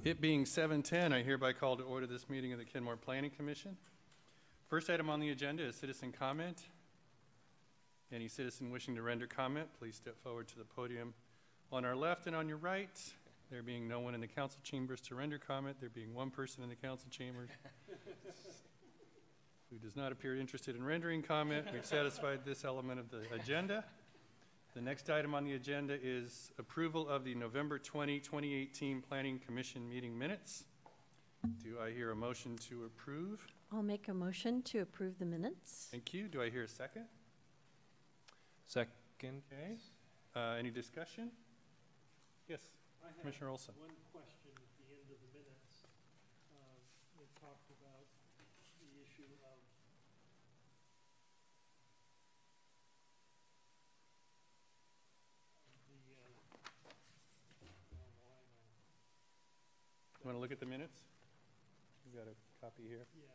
It being 7:10, I hereby call to order this meeting of the Kenmore Planning Commission. First item on the agenda is citizen comment. Any citizen wishing to render comment, please step forward to the podium on our left and on your right. There being no one in the council chambers to render comment, there being one person in the council chambers who does not appear interested in rendering comment, we've satisfied this element of the agenda. The next item on the agenda is approval of the November 20, 2018 Planning Commission meeting minutes. Do I hear a motion to approve? I'll make a motion to approve the minutes. Thank you. Do I hear a second? Second. Okay. Any discussion? Yes, Commissioner Olson. One question at the end of the minutes. We talked about the issue of You want to look at the minutes? We've got a copy here. yeah.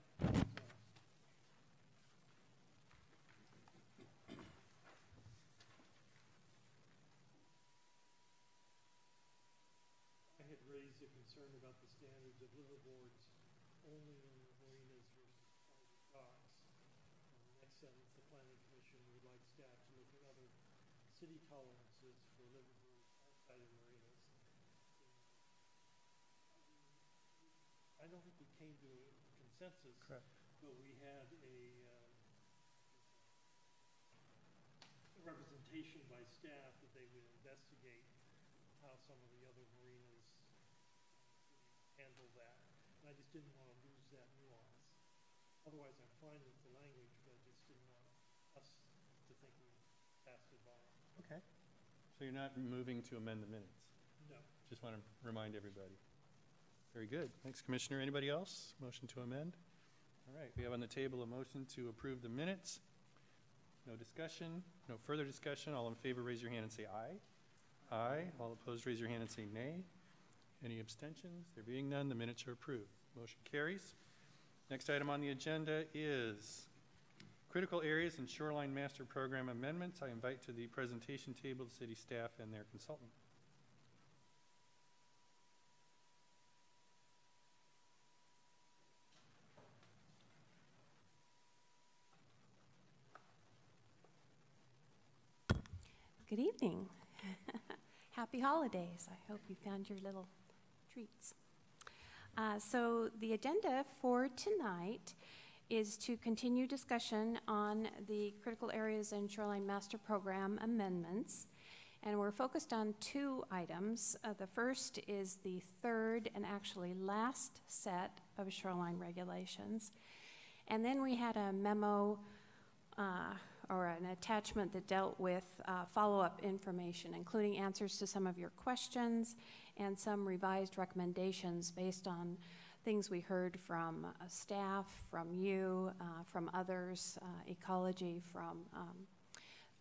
I had raised a concern about the standards of liveaboards only in marinas versus private docks. In the next sentence, the Planning Commission would like staff to look at other city tolerances for liveaboards outside of marinas. I don't think we came to a consensus, Correct. but we had a representation by staff that they would investigate how some of the other marinas handle that. And I just didn't want to lose that nuance. Otherwise, I'm fine with the language, but I just didn't want us to think we passed it by. Okay. So you're not moving to amend the minutes? No. Just want to remind everybody. Very good. Thanks, Commissioner. Anybody else? Motion to amend? All right. We have on the table a motion to approve the minutes. No discussion. No further discussion. All in favor, raise your hand and say aye. Aye. All opposed, raise your hand and say nay. Any abstentions? There being none, the minutes are approved. Motion carries. Next item on the agenda is critical areas and shoreline master program amendments. I invite to the presentation table the city staff and their consultant. Good evening. Happy holidays. I hope you found your little treats. So the agenda for tonight is to continue discussion on the Critical Areas and Shoreline Master Program amendments. And we're focused on two items. The first is the third and actually last set of shoreline regulations. And then we had a memo or an attachment that dealt with follow-up information, including answers to some of your questions and some revised recommendations based on things we heard from staff, from you, from others, ecology, from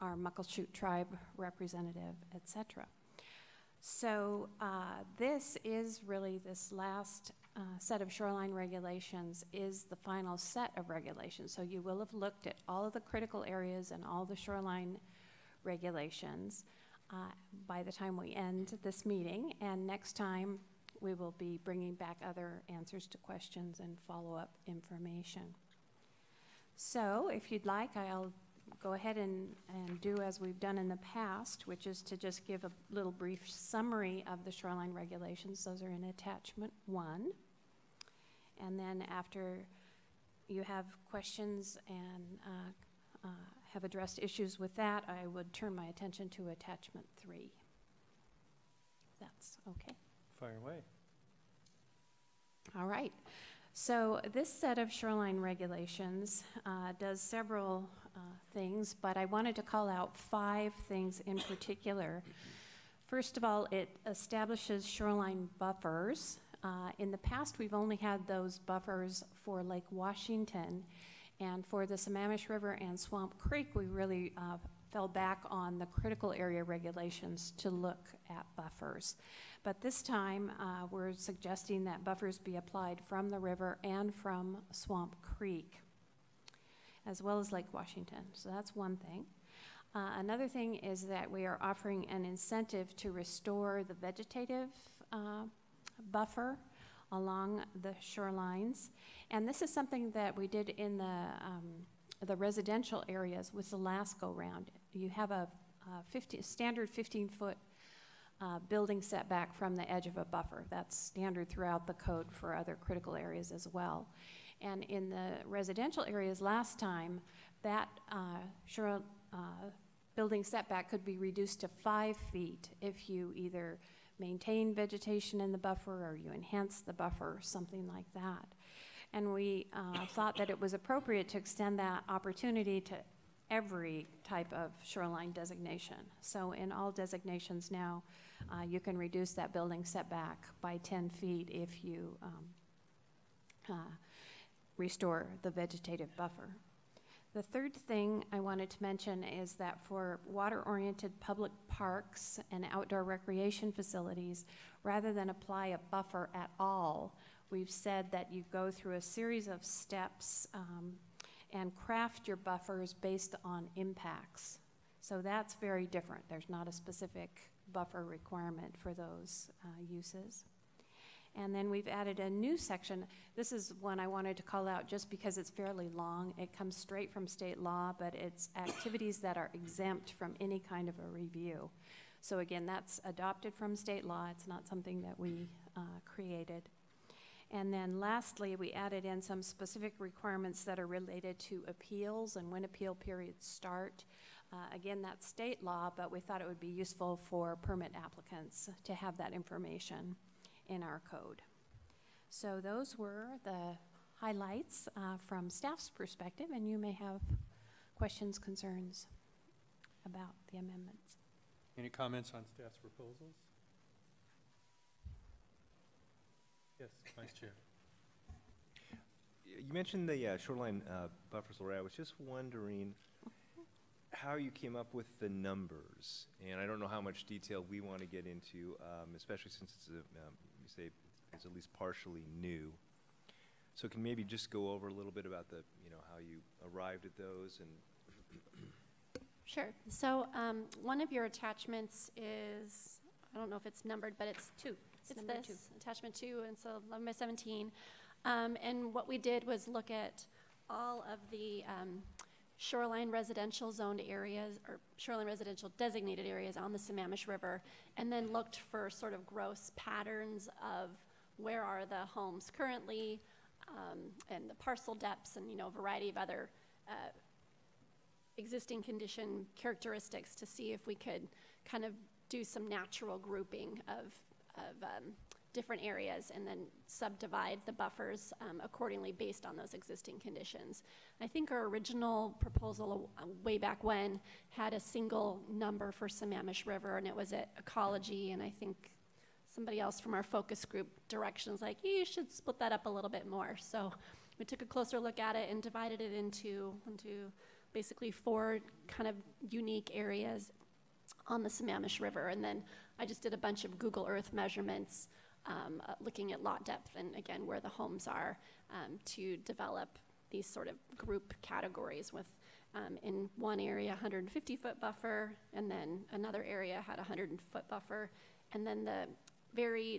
our Muckleshoot tribe representative, etc. So this is really this last set of shoreline regulations is the final set of regulations. So you will have looked at all of the critical areas and all the shoreline regulations by the time we end this meeting. And next time we will be bringing back other answers to questions and follow-up information. So if you'd like, I'll go ahead and do as we've done in the past, which is to just give a little brief summary of the shoreline regulations. Those are in attachment 1. And then after you have questions and have addressed issues with that, I would turn my attention to attachment 3. That's okay. Fire away. All right. So this set of shoreline regulations does several things, but I wanted to call out 5 things in particular. First of all, it establishes shoreline buffers. In the past, we've only had those buffers for Lake Washington, and for the Sammamish River and Swamp Creek, we really fell back on the critical area regulations to look at buffers. But this time, we're suggesting that buffers be applied from the river and from Swamp Creek, as well as Lake Washington. So that's one thing. Another thing is that we are offering an incentive to restore the vegetative buffer along the shorelines. And this is something that we did in the residential areas with the last go-round. You have a standard 15-foot building setback from the edge of a buffer. That's standard throughout the code for other critical areas as well. And in the residential areas last time, that building setback could be reduced to 5 feet if you either maintain vegetation in the buffer or you enhance the buffer, something like that. And we thought that it was appropriate to extend that opportunity to every type of shoreline designation. So in all designations now, you can reduce that building setback by 10 feet if you restore the vegetative buffer. The third thing I wanted to mention is that for water-oriented public parks and outdoor recreation facilities, rather than apply a buffer at all, we've said that you go through a series of steps and craft your buffers based on impacts. So that's very different. There's not a specific buffer requirement for those uses. And then we've added a new section. This is one I wanted to call out just because it's fairly long. It comes straight from state law, but it's activities that are exempt from any kind of a review. So again, that's adopted from state law. It's not something that we created. And then lastly, we added in some specific requirements that are related to appeals and when appeal periods start. Again, that's state law, but we thought it would be useful for permit applicants to have that information in our code. So those were the highlights from staff's perspective, and you may have questions, concerns about the amendments. Any comments on staff's proposals? Yes, Vice Chair. You mentioned the shoreline buffers, Lori. I was just wondering how you came up with the numbers, and I don't know how much detail we want to get into, especially since it's you say it's at least partially new. So can maybe just go over a little bit about the, how you arrived at those and. Sure. So one of your attachments is, I don't know if it's numbered, but it's 2. It's number this, 2. attachment 2, and so 11 by 17. And what we did was look at all of the shoreline residential zoned areas, or shoreline residential designated areas on the Sammamish River, and then looked for sort of gross patterns of where are the homes currently, and the parcel depths, and a variety of other existing condition characteristics to see if we could kind of do some natural grouping of different areas and then subdivide the buffers accordingly based on those existing conditions. I think our original proposal way back when had a single number for Sammamish River, and it was at ecology, and I think somebody else from our focus group directions like, you should split that up a little bit more. So we took a closer look at it and divided it into basically 4 kind of unique areas on the Sammamish River, and then I just did a bunch of Google Earth measurements looking at lot depth and, again, where the homes are to develop these sort of group categories with, in one area, 150-foot buffer, and then another area had a 100-foot buffer, and then the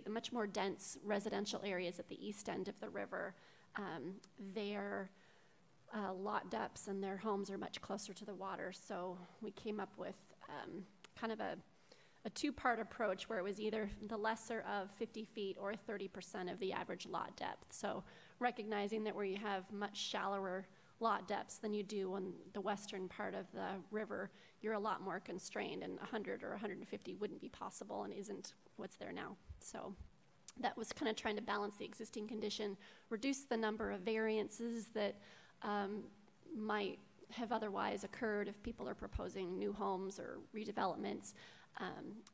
much more dense residential areas at the east end of the river, their lot depths and their homes are much closer to the water, so we came up with kind of a 2-part approach where it was either the lesser of 50 feet or 30% of the average lot depth. So recognizing that where you have much shallower lot depths than you do on the western part of the river, you're a lot more constrained, and 100 or 150 wouldn't be possible and isn't what's there now. So that was kind of trying to balance the existing condition, reduce the number of variances that might have otherwise occurred if people are proposing new homes or redevelopments,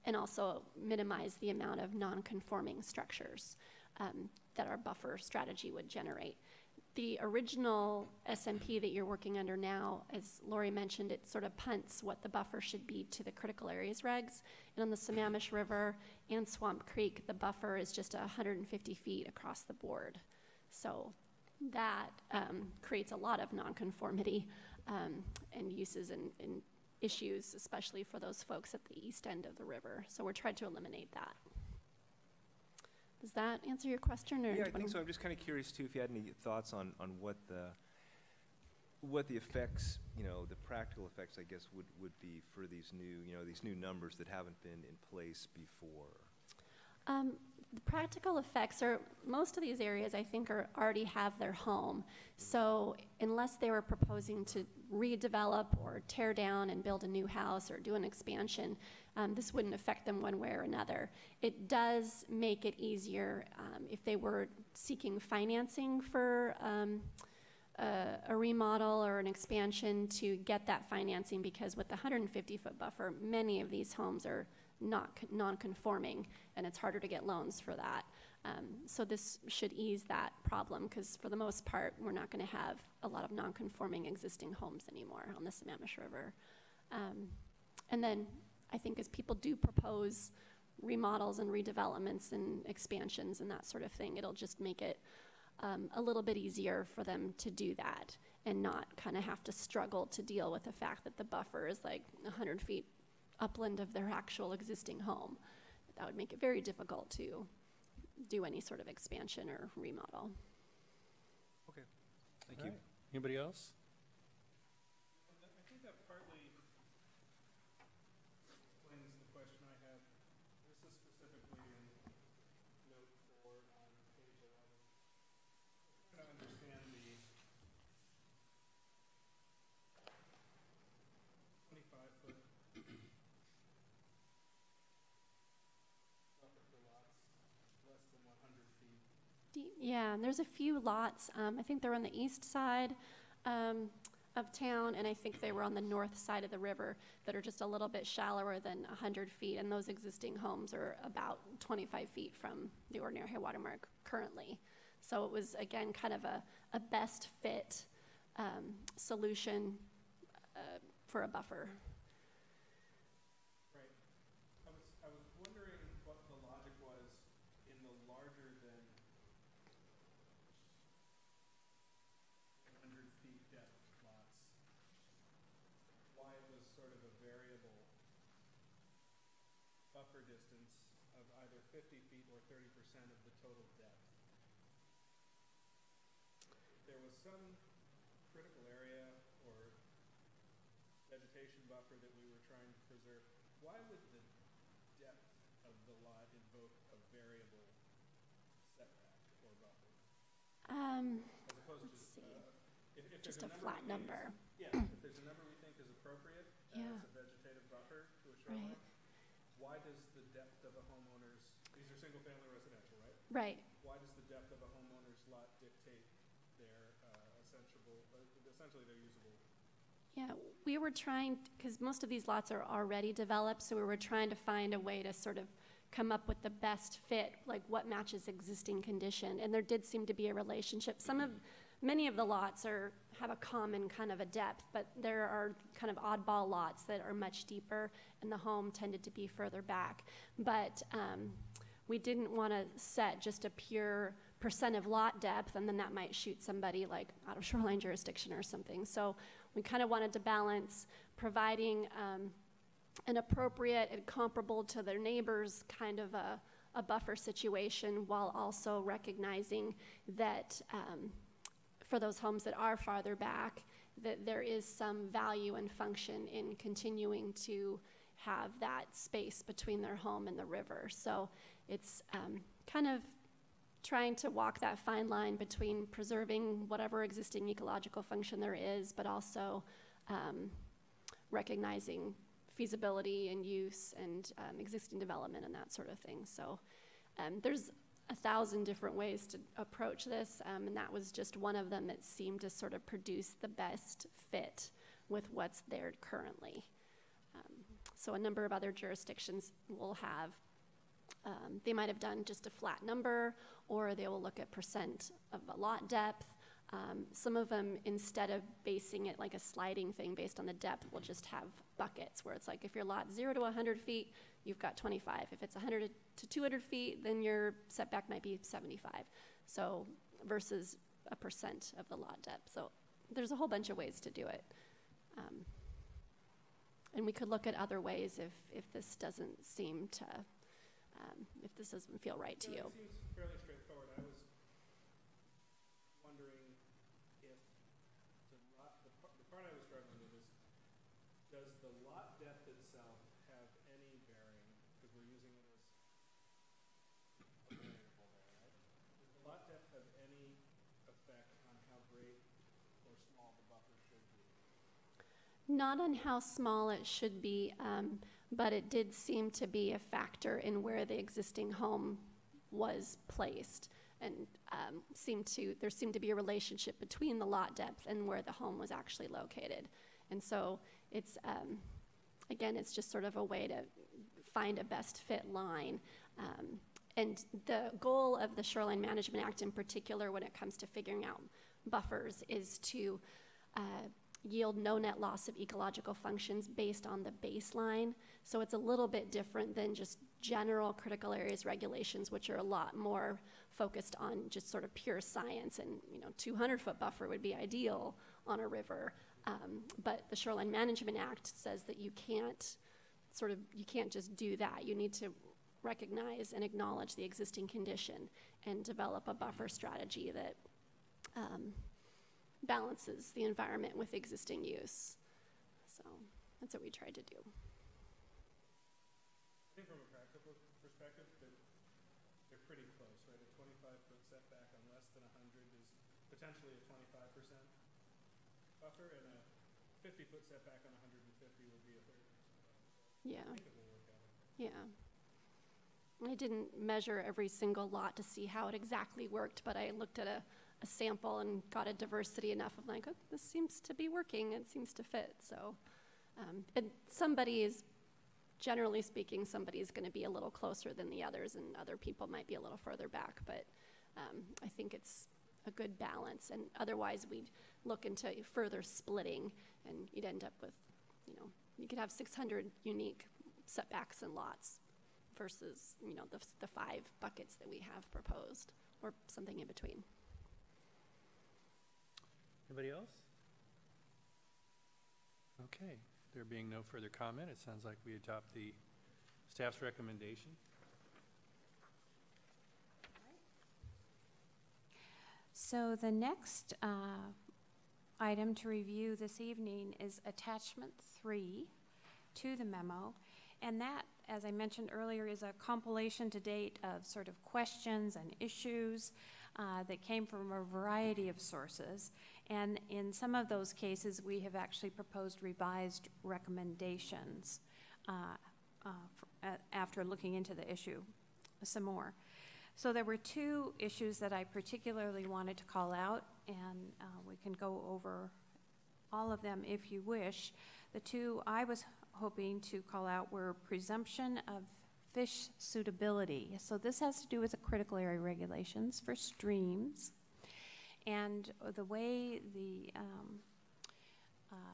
and also minimize the amount of non-conforming structures that our buffer strategy would generate. The original SMP that you're working under now, as Lori mentioned, it sort of punts what the buffer should be to the critical areas regs. And on the Sammamish River and Swamp Creek, the buffer is just 150 feet across the board. So that creates a lot of nonconformity and uses and issues, especially for those folks at the east end of the river. So we're trying to eliminate that. Does that answer your question? Or do Yeah, I you think wanna- so. I'm just kind of curious too, if you had any thoughts on what the effects, the practical effects, I guess, would be for these new numbers that haven't been in place before. The practical effects are, most of these areas I think already have their home. So unless they were proposing to redevelop or tear down and build a new house or do an expansion, this wouldn't affect them one way or another. It does make it easier if they were seeking financing for a remodel or an expansion to get that financing, because with the 150-foot buffer, many of these homes are not non-conforming, and it's harder to get loans for that. So this should ease that problem, because for the most part, we're not going to have a lot of non-conforming existing homes anymore on the Sammamish River. And then I think as people do propose remodels and redevelopments and expansions and that sort of thing, it'll just make it a little bit easier for them to do that and not kind of have to struggle to deal with the fact that the buffer is like 100 feet upland of their actual existing home. That would make it very difficult to do any sort of expansion or remodel. Okay, thank All you. right. Anybody else? I think that partly explains the question I had. This is specifically in note 4 on page 11. I'm trying to understand the 25-foot buffer for lots less than 100 feet. Yeah, and there's a few lots. I think they're on the east side of town, and I think they were on the north side of the river that are just a little bit shallower than 100 feet, and those existing homes are about 25 feet from the ordinary high water mark currently. So it was, again, kind of a best fit solution for a buffer. Right. I was wondering what the logic was in the larger than 100 feet depth lots. Why it was sort of a variable buffer distance of either 50 feet or 30% of the total depth. If there was some critical area or vegetation buffer that we were trying to preserve, why would the depth of the lot invoke a variable setback or buffer? As opposed Let's to, see. if Just there's a number flat we think number. if there's a number we think is appropriate Yeah. as a vegetative buffer to a shoreline, Right. why does the depth of a homeowner's, these are single-family residential, right? Right. Why does the depth of a homeowner's lot dictate their essentially their usable? Yeah, we were trying, because most of these lots are already developed, so we were trying to find a way to sort of come up with the best fit, like what matches existing condition. And there did seem to be a relationship. Many of the lots have a common kind of a depth, but there are kind of oddball lots that are much deeper, and the home tended to be further back. But we didn't want to set just a pure percent of lot depth, and then that might shoot somebody like out of shoreline jurisdiction or something. So we kind of wanted to balance providing an appropriate and comparable to their neighbors kind of a buffer situation, while also recognizing that for those homes that are farther back, that there is some value and function in continuing to have that space between their home and the river. So it's kind of trying to walk that fine line between preserving whatever existing ecological function there is, but also recognizing feasibility and use and existing development and that sort of thing. So there's 1,000 different ways to approach this, and that was just one of them that seemed to sort of produce the best fit with what's there currently. So a number of other jurisdictions will have, they might have done just a flat number, or they will look at percent of a lot depth. Some of them, instead of basing it like a sliding thing based on the depth, will just have buckets where it's like if your lot 0 to 100 feet, you've got 25. If it's 100 to 200 feet, then your setback might be 75. So versus a percent of the lot depth. So there's a whole bunch of ways to do it. And we could look at other ways if this doesn't seem to if this doesn't feel right to you. It seems fairly straightforward. I was wondering if the part I was struggling with is, does the lot depth itself have any bearing, because we're using it as a variable there, right? Does the lot depth have any effect on how great or small the buffer should be? Not on how small it should be, but it did seem to be a factor in where the existing home was placed, and there seemed to be a relationship between the lot depth and where the home was actually located. And so it's, again, it's just sort of a way to find a best fit line. And the goal of the Shoreline Management Act in particular, when it comes to figuring out buffers, is to yield no net loss of ecological functions based on the baseline. So it's a little bit different than just general critical areas regulations, which are a lot more focused on just sort of pure science, and 200-foot buffer would be ideal on a river. But the Shoreline Management Act says that you can't just do that. You need to recognize and acknowledge the existing condition and develop a buffer strategy that balances the environment with existing use. So that's what we tried to do. I think from a practical perspective, they're pretty close, right? A 25-foot setback on less than 100 is potentially a 25% buffer, and a 50-foot setback on 150 would be a 30% buffer. Yeah. I think it will work out. Yeah. I didn't measure every single lot to see how it exactly worked, but I looked at a sample and got a diversity enough of like, oh, this seems to be working, it seems to fit. So, and generally speaking, somebody is going to be a little closer than the others, and other people might be a little further back, but I think it's a good balance. And otherwise we'd look into further splitting, and you'd end up with, you could have 600 unique setbacks and lots versus, the 5 buckets that we have proposed, or something in between. Anybody else? Okay, there being no further comment, it sounds like we adopt the staff's recommendation. So the next item to review this evening is attachment 3 to the memo. And that, as I mentioned earlier, is a compilation to date of sort of questions and issues that came from a variety of sources. And in some of those cases, we have actually proposed revised recommendations after looking into the issue some more. So there were 2 issues that I particularly wanted to call out, and we can go over all of them if you wish. The 2 I was hoping to call out were presumption of fish suitability. So this has to do with the critical area regulations for streams. And the way the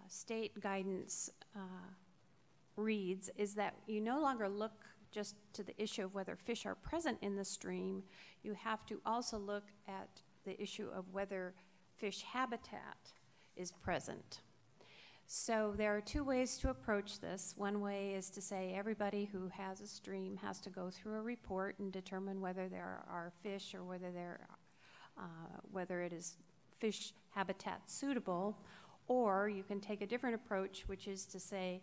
state guidance reads is that you no longer look just to the issue of whether fish are present in the stream. You have to also look at the issue of whether fish habitat is present. So there are 2 ways to approach this. One way is to say everybody who has a stream has to go through a report and determine whether there are fish or whether it is fish habitat suitable, or you can take a different approach, which is to say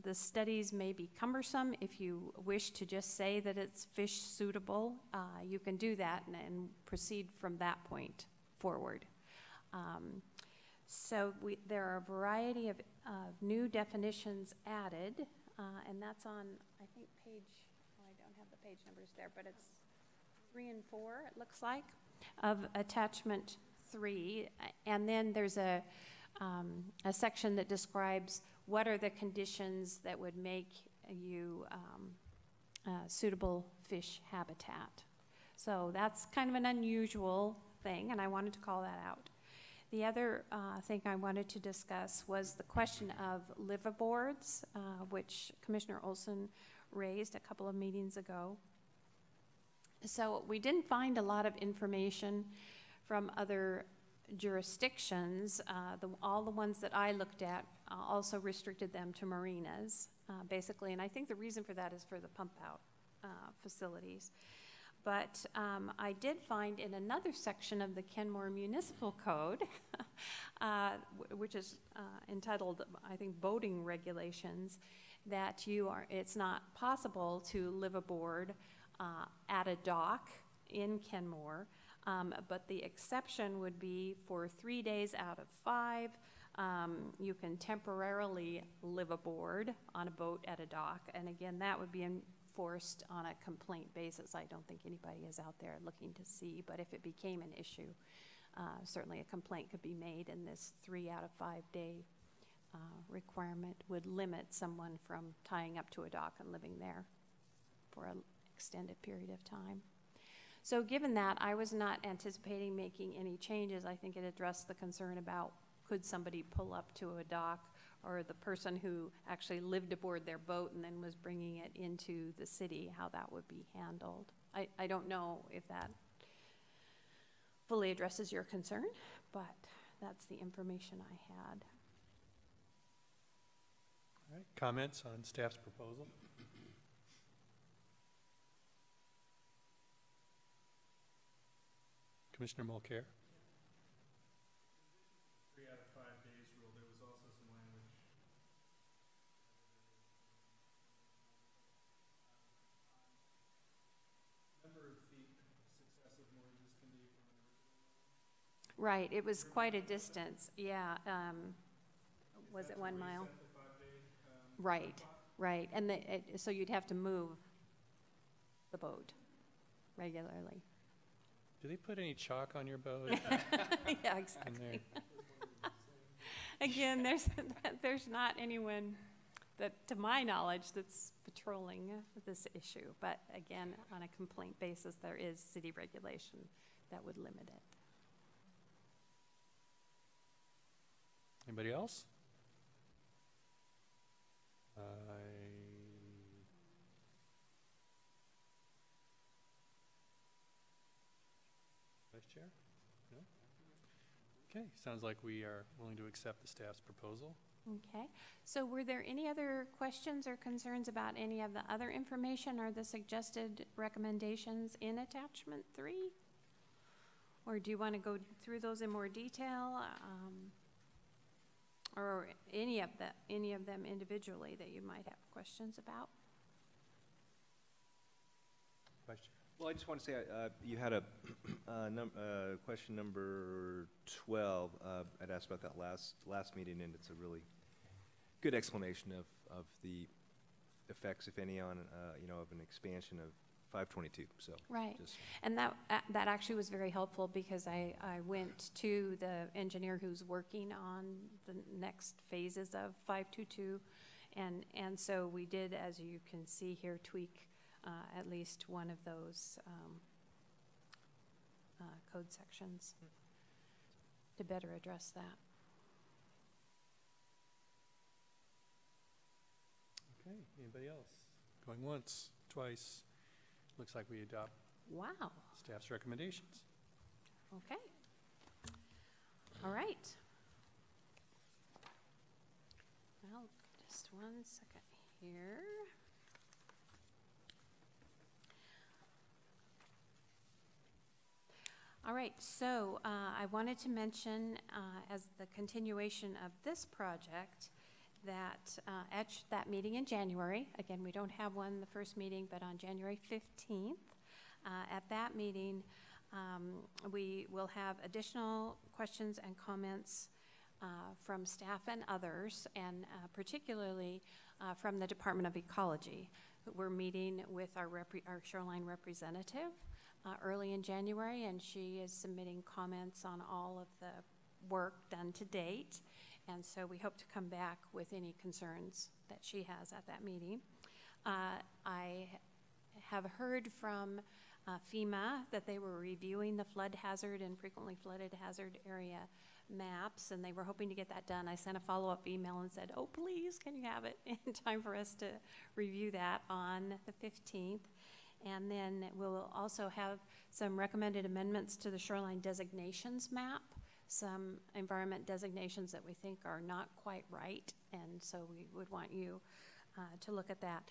the studies may be cumbersome. If you wish to just say that it's fish suitable, you can do that and proceed from that point forward. So there are a variety of new definitions added, and that's on, I think, page, well, I don't have the page numbers there, but it's 3 and 4, it looks like, of attachment 3. And then there's a section that describes what are the conditions that would make you suitable fish habitat. So that's kind of an unusual thing, and I wanted to call that out. The other thing I wanted to discuss was the question of liveaboards, which Commissioner Olson raised a couple of meetings ago. So we didn't find a lot of information from other jurisdictions. All the ones that I looked at also restricted them to marinas, basically, and I think the reason for that is for the pump out facilities. But I did find in another section of the Kenmore Municipal Code, which is entitled, I think, Boating Regulations, that it's not possible to live aboard at a dock in Kenmore, but the exception would be for 3 days out of 5. You can temporarily live aboard on a boat at a dock, and again, that would be enforced on a complaint basis. I don't think anybody is out there looking to see, but if it became an issue, certainly a complaint could be made, and this 3 out of 5 day requirement would limit someone from tying up to a dock and living there for an extended period of time. So given that, I was not anticipating making any changes. I think it addressed the concern about could somebody pull up to a dock, or the person who actually lived aboard their boat and then was bringing it into the city, how that would be handled. I don't know if that fully addresses your concern, but that's the information I had. All right, comments on staff's proposal? Commissioner Mulcair? 3 out of 5 days rule, there was also some language. Number of feet successive morages can be from an original. Right, it was quite a distance, yeah. Was it 1 mile? Set the 5-day, Right, clock? right, and so you'd have to move the boat regularly. Do they put any chalk on your boat? Yeah, In exactly. there? Again, there's not anyone that, to my knowledge, that's patrolling this issue. But again, on a complaint basis, there is city regulation that would limit it. Anybody else? Vice Chair? No? Okay, sounds like we are willing to accept the staff's proposal. Okay, so were there any other questions or concerns about any of the other information or the suggested recommendations in attachment 3? Or do you want to go through those in more detail? Or any of them individually that you might have questions about? Vice Chair? Well, I just want to say, you had a question number 12. I'd asked about that last meeting, and it's a really good explanation of the effects, if any, on of an expansion of 522. So Right, and that actually was very helpful because I went to the engineer who's working on the next phases of 522, and so we did, as you can see here, tweak at least one of those code sections to better address that. Okay, anybody else? Going once, twice. Looks like we adopt Wow, staff's recommendations. okay. All right. Well, just 1 second here. All right, so I wanted to mention as the continuation of this project that at that meeting in January, again, we don't have one the first meeting, but on January 15th, at that meeting, we will have additional questions and comments from staff and others, and particularly from the Department of Ecology. We're meeting with our shoreline representative early in January, and she is submitting comments on all of the work done to date. And so we hope to come back with any concerns that she has at that meeting. I have heard from FEMA that they were reviewing the flood hazard and frequently flooded hazard area maps, and they were hoping to get that done. I sent a follow-up email and said, oh, please, can you have it in time for us to review that on the 15th? And then we'll also have some recommended amendments to the shoreline designations map, some environment designations that we think are not quite right, and so we would want you to look at that.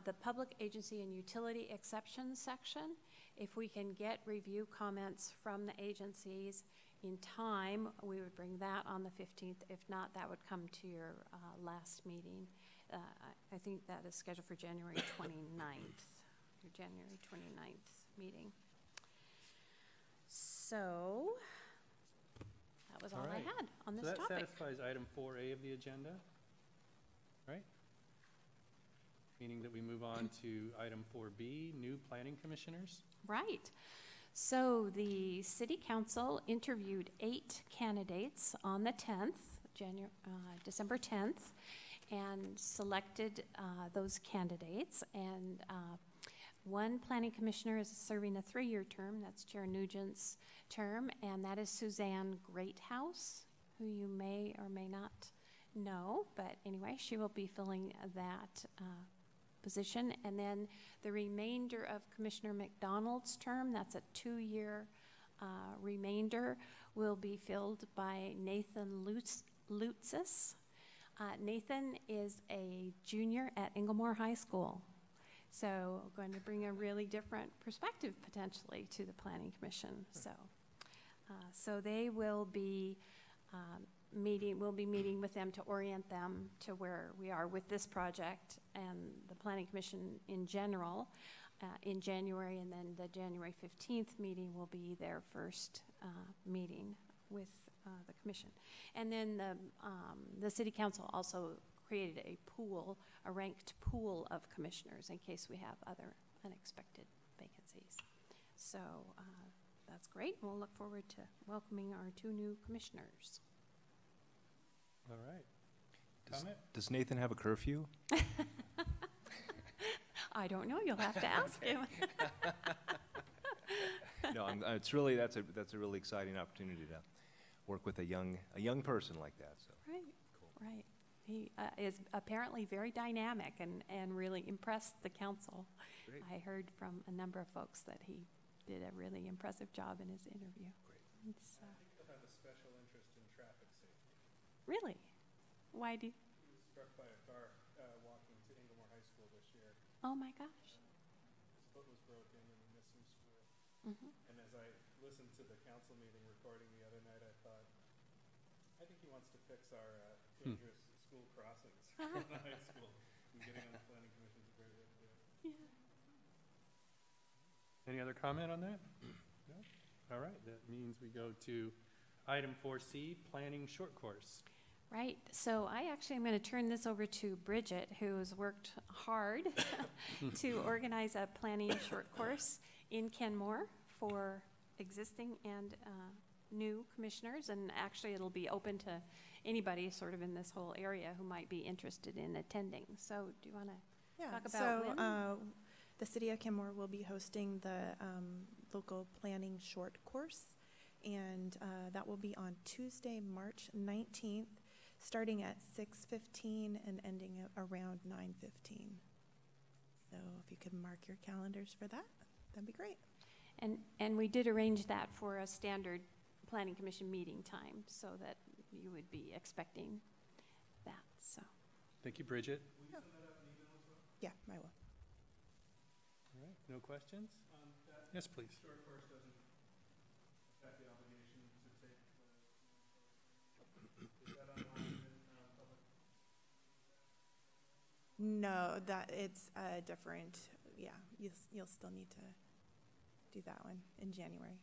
The public agency and utility exceptions section, if we can get review comments from the agencies in time, we would bring that on the 15th. If not, that would come to your last meeting. I think that is scheduled for January 29th, your January 29th meeting. So that was all I right. had on this So that topic. satisfies item 4A of the agenda, right? Meaning that we move on to item 4B, new planning commissioners. Right. So the city council interviewed 8 candidates on the 10th, December 10th, and selected those candidates. And one planning commissioner is serving a 3-year term. That's Chair Nugent's term, and that is Suzanne Greathouse, who you may or may not know. But anyway, she will be filling that position. And then the remainder of Commissioner McDonald's term, that's a 2-year remainder, will be filled by Nathan Lutzis. Nathan is a junior at Inglemoor High School. So going to bring a really different perspective potentially to the Planning Commission. So they will be we'll be meeting with them to orient them to where we are with this project and the Planning Commission in general in January, and then the January 15th meeting will be their first meeting with the commission. And then the City Council also created a ranked pool of commissioners in case we have other unexpected vacancies. So that's great. We'll look forward to welcoming our 2 new commissioners. All right. Comment? Does Nathan have a curfew? I don't know. You'll have to ask him. No, that's a really exciting opportunity to work with a young person like that. So Right. cool. Right. He is apparently very dynamic and really impressed the council. Great. I heard from a number of folks that he did a really impressive job in his interview. Great. So, I think he'll have a special interest in traffic safety. really? Why do you? He was struck by a car walking to Inglemoor High School this year. Oh, my gosh. His foot was broken and he missed some school. Mm-hmm. And as I listened to the council meeting recording the other night, I thought, I think he wants to fix our dangerous school crossings from the high school. And getting on the planning commission is a great way to do it. Yeah. Any other comment on that? No? All right, that means we go to item 4C, planning short course. Right. So I actually am going to turn this over to Bridget, who has worked hard to organize a planning short course in Kenmore for existing and new commissioners. And actually, it'll be open to anybody sort of in this whole area who might be interested in attending. So do you want to talk about when? The City of Kenmore will be hosting the local planning short course, and that will be on Tuesday, March 19th, starting at 6:15 and ending at around 9:15. So if you could mark your calendars for that, that'd be great. And we did arrange that for a standard planning commission meeting time so that you would be expecting that. So Thank you, Bridget. Yeah, I will. All right, no questions? Yes, please. Short course doesn't affect the obligation to take is that online in public? No, that it's different. Yeah, you'll still need to do that one in January.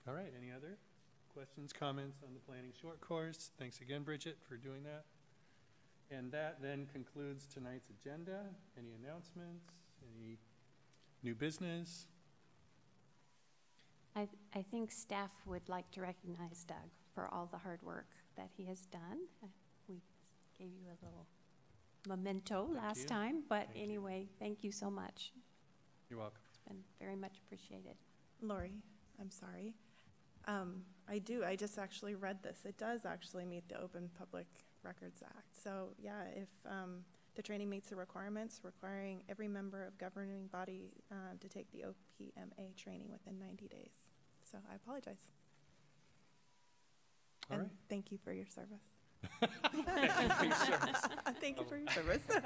All right, any other questions, comments on the planning short course? Thanks again, Bridget, for doing that. And that then concludes tonight's agenda. Any announcements? Any new business? I think staff would like to recognize Doug for all the hard work that he has done. We gave you a little memento last you. time, but Thank you. anyway, thank you so much. You're welcome. It's been very much appreciated. Lori, I'm sorry. I just actually read this. It does actually meet the Open Public Records Act. So yeah, if The training meets the requirements, requiring every member of governing body to take the OPMA training within 90 days. So I apologize. All And right. thank you for your service. Thank you for your service. Thank you for your service. All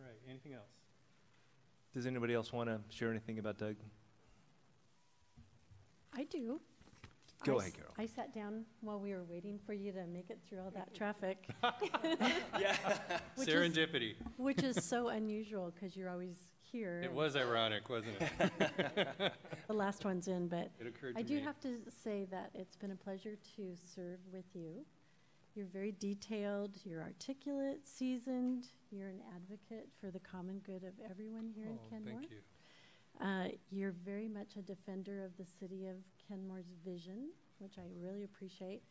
right, anything else? Does anybody else want to share anything about Doug? I do. Go ahead, Carol. I sat down while we were waiting for you to make it through all that traffic. Which is- Serendipity. Which is so unusual because you're always here. It and was ironic, wasn't it? The last one's in, but It occurred to I me. do have to say that it's been a pleasure to serve with you. You're very detailed, you're articulate, seasoned, you're an advocate for the common good of everyone here in Oh, Kenmore. thank you. You're very much a defender of the city of Kenmore's vision, which I really appreciate.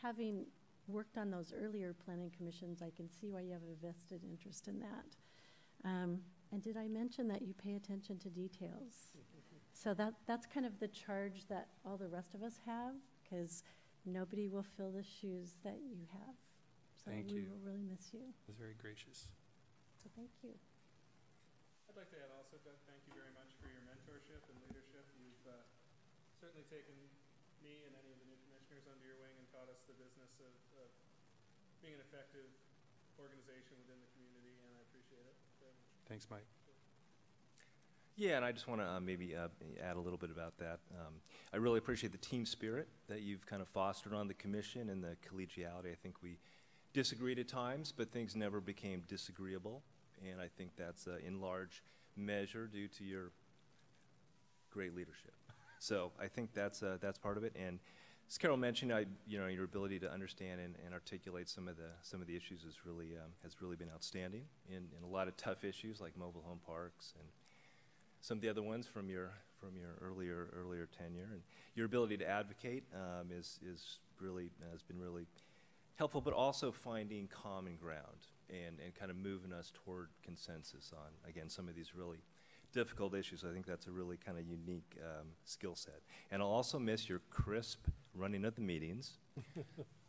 Having worked on those earlier planning commissions, I can see why you have a vested interest in that. And did I mention that you pay attention to details? So that's kind of the charge that all the rest of us have, because nobody will fill the shoes that you have. So Thank we you. will really miss you. It was very gracious. So thank you. I'd like to add also, Doug, thank you very much for your mentorship and leadership. You've certainly taken me and any of the new commissioners under your wing and taught us the business of being an effective organization within the community, and I appreciate it very much. Thanks, Mike. Yeah, and I just want to maybe add a little bit about that. I really appreciate the team spirit that you've kind of fostered on the commission and the collegiality. I think we disagreed at times, but things never became disagreeable, and I think that's in large measure due to your great leadership. So I think that's part of it. And as Carol mentioned, your ability to understand and articulate some of the issues has really been outstanding in a lot of tough issues like mobile home parks and some of the other ones from your earlier tenure. And your ability to advocate has been really helpful, but also finding common ground and kind of moving us toward consensus on, again, some of these really difficult issues. I think that's a really kind of unique skill set. And I'll also miss your crisp running of the meetings.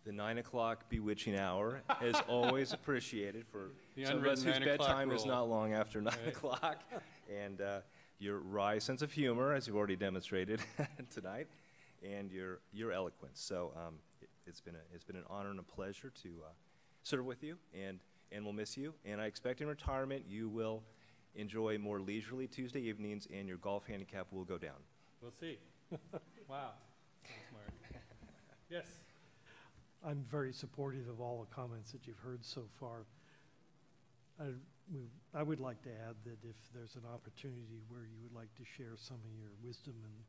The 9 o'clock bewitching hour is always appreciated for The some of us whose unwritten 9 o'clock bedtime is rule. not long after 9 Right. o'clock. And your wry sense of humor, as you've already demonstrated tonight, and your eloquence. So it's been an honor and a pleasure to serve with you, and we'll miss you. And I expect in retirement you will enjoy more leisurely Tuesday evenings, and your golf handicap will go down. We'll see. Wow. Thanks, Mark. Yes. I'm very supportive of all the comments that you've heard so far. I would like to add that if there's an opportunity where you would like to share some of your wisdom in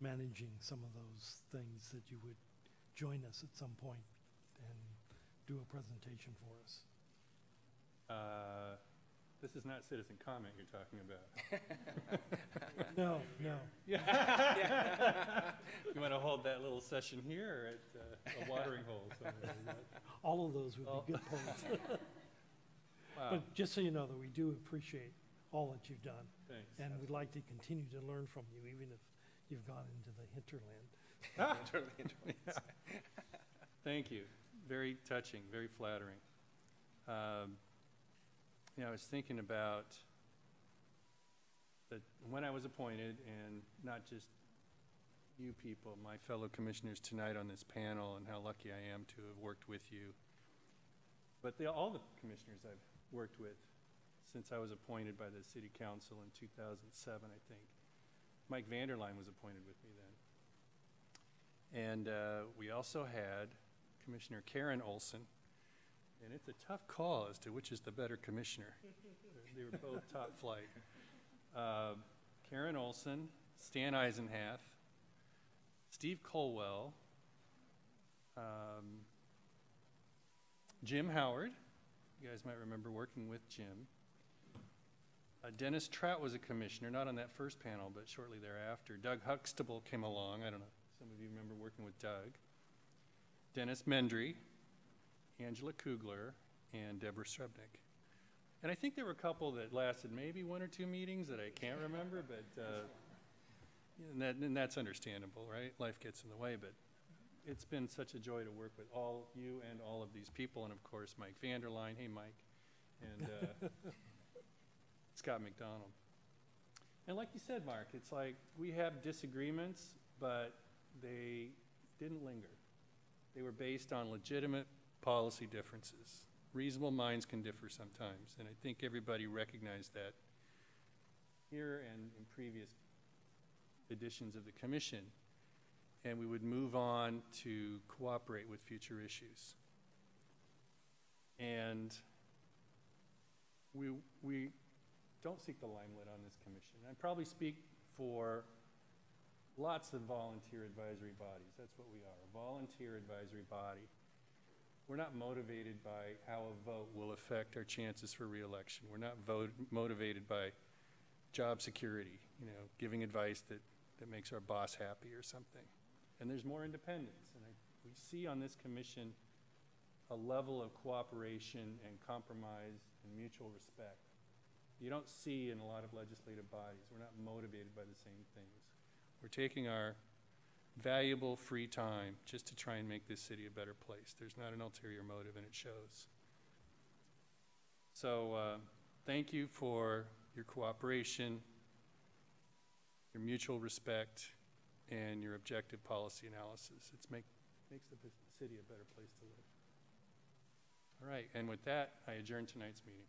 managing some of those things, that you would join us at some point and do a presentation for us. This is not citizen comment you're talking about. No. You want to hold that little session here or at a watering hole somewhere? All of those would be good points. Wow, But just so you know that we do appreciate all that you've done, thanks. and we'd like to continue to learn from you, even if you've gone into the hinterland. Thank you. Very touching, very flattering. I was thinking about that when I was appointed, and not just you people, my fellow commissioners tonight on this panel, and how lucky I am to have worked with you, but all the commissioners I've worked with since I was appointed by the city council in 2007, I think. Mike Vanderline was appointed with me then. And we also had Commissioner Karen Olson, and it's a tough call as to which is the better commissioner. They were both top flight. Karen Olson, Stan Eisenhath, Steve Colwell, Jim Howard. You guys might remember working with Jim. Dennis Trout was a commissioner, not on that first panel, but shortly thereafter. Doug Huxtable came along. I don't know, some of you remember working with Doug. Dennis Mendry, Angela Kugler, and Deborah Strebnick. And I think there were a couple that lasted maybe 1 or 2 meetings that I can't remember, but and that's understandable, right? Life gets in the way, but it's been such a joy to work with all you and all of these people, and of course, Mike Vanderline, hey, Mike, and Scott McDonald. And like you said, Mark, it's like we have disagreements, but they didn't linger. They were based on legitimate policy differences. Reasonable minds can differ sometimes, and I think everybody recognized that here and in previous editions of the commission. And we would move on to cooperate with future issues. And we don't seek the limelight on this commission. I probably speak for lots of volunteer advisory bodies. That's what we are, a volunteer advisory body. We're not motivated by how a vote will affect our chances for re-election. We're not motivated by job security, giving advice that makes our boss happy or something. And there's more independence. And we see on this commission a level of cooperation and compromise and mutual respect you don't see in a lot of legislative bodies. We're not motivated by the same things. We're taking our valuable free time just to try and make this city a better place. There's not an ulterior motive, and it shows. So thank you for your cooperation, your mutual respect, and your objective policy analysis. It makes the city a better place to live. All right, and with that, I adjourn tonight's meeting.